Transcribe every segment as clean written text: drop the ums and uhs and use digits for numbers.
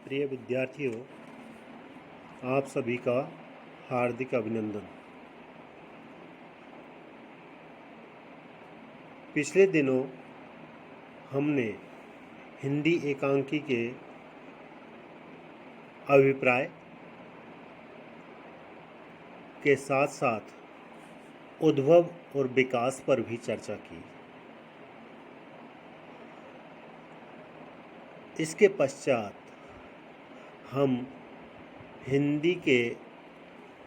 प्रिय विद्यार्थियों, आप सभी का हार्दिक अभिनंदन। पिछले दिनों हमने हिंदी एकांकी के अभिप्राय के साथ साथ उद्भव और विकास पर भी चर्चा की। इसके पश्चात हम हिंदी के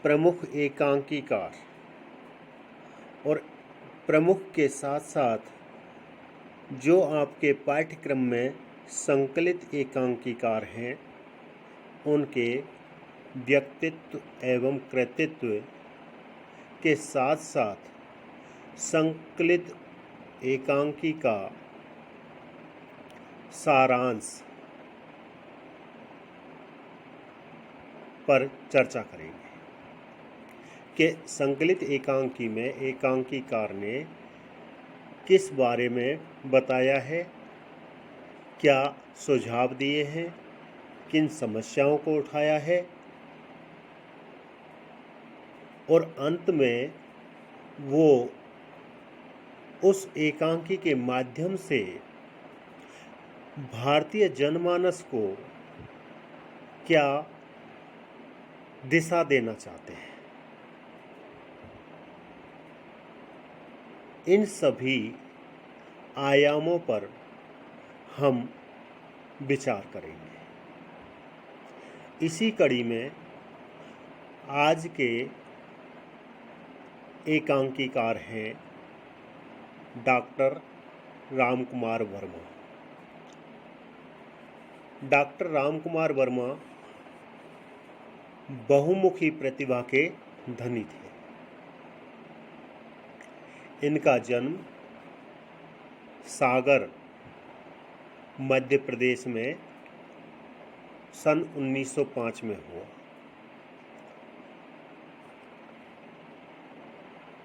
प्रमुख एकांकीकार और प्रमुख के साथ साथ जो आपके पाठ्यक्रम में संकलित एकांकीकार हैं उनके व्यक्तित्व एवं कृतित्व के साथ साथ संकलित एकांकी का सारांश पर चर्चा करेंगे कि संकलित एकांकी में एकांकीकार ने किस बारे में बताया है, क्या सुझाव दिए हैं, किन समस्याओं को उठाया है और अंत में वो उस एकांकी के माध्यम से भारतीय जनमानस को क्या दिशा देना चाहते हैं। इन सभी आयामों पर हम विचार करेंगे। इसी कड़ी में आज के एकांकीकार हैं डॉक्टर रामकुमार वर्मा। डॉक्टर रामकुमार वर्मा बहुमुखी प्रतिभा के धनी थे। इनका जन्म सागर मध्य प्रदेश में सन 1905 में हुआ।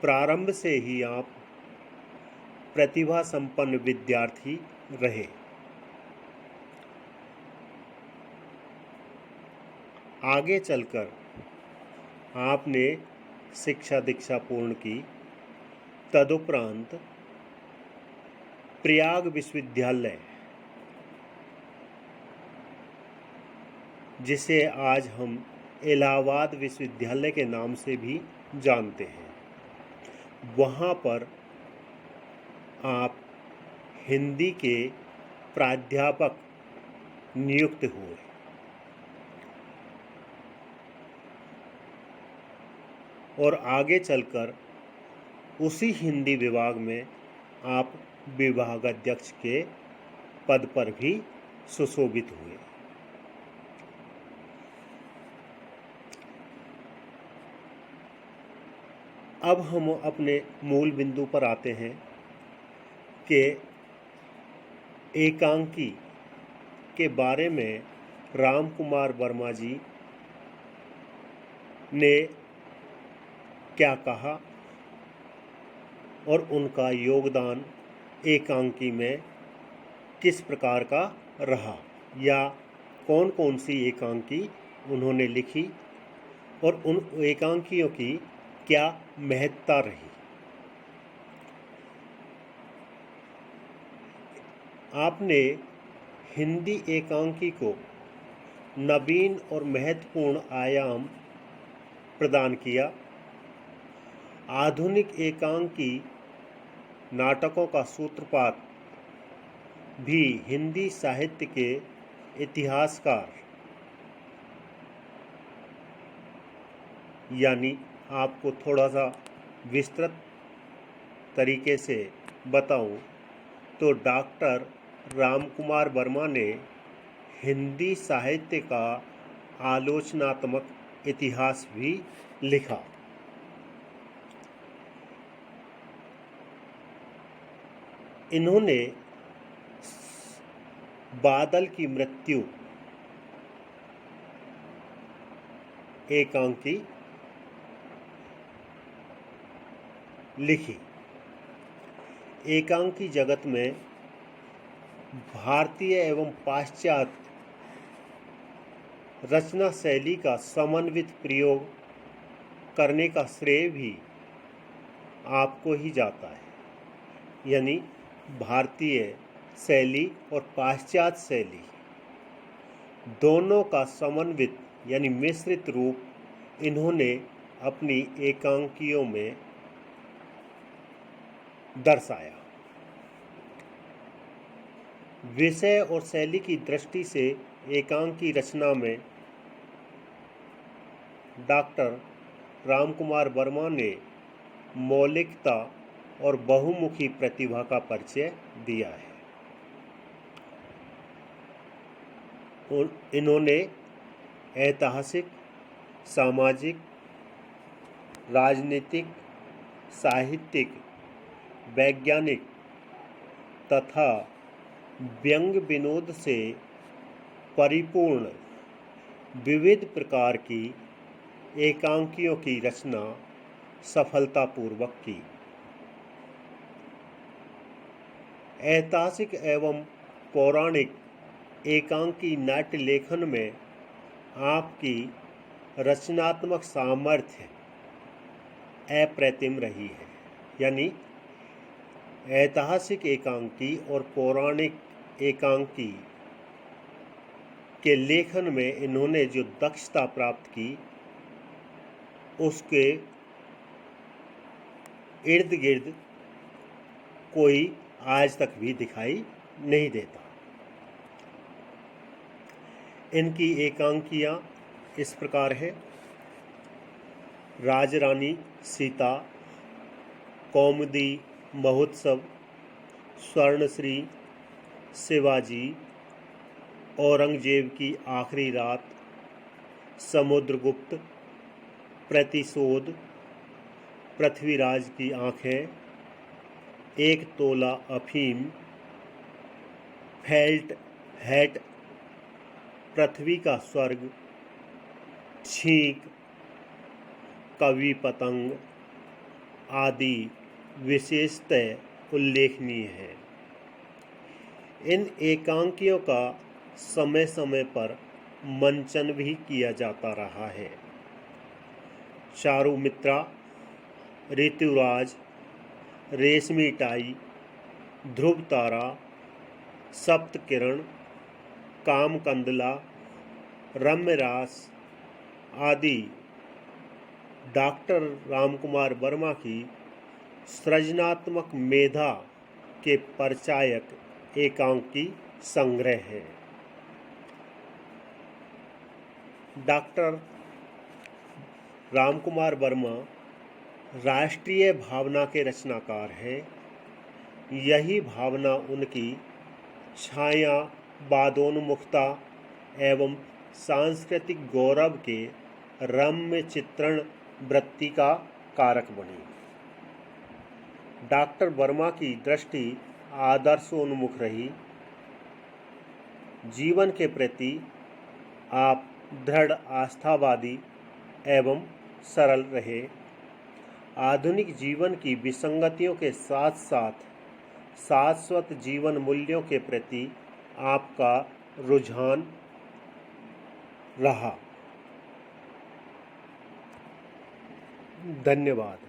प्रारंभ से ही आप प्रतिभा संपन्न विद्यार्थी रहे। आगे चलकर आपने शिक्षा दीक्षा पूर्ण की। तदुपरांत प्रयाग विश्वविद्यालय, जिसे आज हम इलाहाबाद विश्वविद्यालय के नाम से भी जानते हैं, वहाँ पर आप हिंदी के प्राध्यापक नियुक्त हुए। और आगे चलकर उसी हिंदी विभाग में आप विभागाध्यक्ष के पद पर भी सुशोभित हुए। अब हम अपने मूल बिंदु पर आते हैं कि एकांकी के बारे में रामकुमार वर्मा जी ने क्या कहा और उनका योगदान एकांकी में किस प्रकार का रहा, या कौन कौन सी एकांकी उन्होंने लिखी और उन एकांकियों की क्या महत्ता रही। आपने हिंदी एकांकी को नवीन और महत्वपूर्ण आयाम प्रदान किया। आधुनिक एकांकी नाटकों का सूत्रपात भी हिंदी साहित्य के इतिहासकार, यानी आपको थोड़ा सा विस्तृत तरीके से बताऊं तो डॉक्टर रामकुमार वर्मा ने हिंदी साहित्य का आलोचनात्मक इतिहास भी लिखा। इन्होंने बादल की मृत्यु एकांकी लिखी। एकांकी जगत में भारतीय एवं पाश्चात्य रचना शैली का समन्वित प्रयोग करने का श्रेय भी आपको ही जाता है। यानी भारतीय शैली और पाश्चात्य शैली दोनों का समन्वित यानी मिश्रित रूप इन्होंने अपनी एकांकियों में दर्शाया। विषय और शैली की दृष्टि से एकांकी रचना में डॉक्टर रामकुमार वर्मा ने मौलिकता और बहुमुखी प्रतिभा का परिचय दिया है। इन्होंने ऐतिहासिक, सामाजिक, राजनीतिक, साहित्यिक, वैज्ञानिक तथा व्यंग विनोद से परिपूर्ण विविध प्रकार की एकांकियों की रचना सफलतापूर्वक की। ऐतिहासिक एवं पौराणिक एकांकी नाट्य लेखन में आपकी रचनात्मक सामर्थ्य अप्रतिम रही है। यानी ऐतिहासिक एकांकी और पौराणिक एकांकी के लेखन में इन्होंने जो दक्षता प्राप्त की उसके इर्द गिर्द कोई आज तक भी दिखाई नहीं देता। इनकी एकांकियाँ इस प्रकार है: राजरानी सीता, कौमुदी महोत्सव, स्वर्णश्री, शिवाजी, औरंगजेब की आखिरी रात, समुद्रगुप्त, प्रतिशोध, पृथ्वीराज की आंखें, एक तोला अफीम, फेल्ट हैट, पृथ्वी का स्वर्ग, छींक, कवि पतंग आदि विशेषतः उल्लेखनीय है। इन एकांकियों का समय समय पर मंचन भी किया जाता रहा है। चारुमित्रा, ऋतुराज, रेशमी टाई, ध्रुव तारा, सप्तकिरण, कामकंदला, रम्यरास आदि डॉक्टर रामकुमार वर्मा की सृजनात्मक मेधा के परिचायक एकांकी संग्रह है। डॉक्टर रामकुमार वर्मा राष्ट्रीय भावना के रचनाकार हैं। यही भावना उनकी छाया, वादोन्मुखता एवं सांस्कृतिक गौरव के रम्य चित्रण वृत्ति का कारक बनी। डॉक्टर वर्मा की दृष्टि आदर्शोन्मुख रही। जीवन के प्रति आप दृढ़ आस्थावादी एवं सरल रहे। आधुनिक जीवन की विसंगतियों के साथ साथ शाश्वत जीवन मूल्यों के प्रति आपका रुझान रहा। धन्यवाद।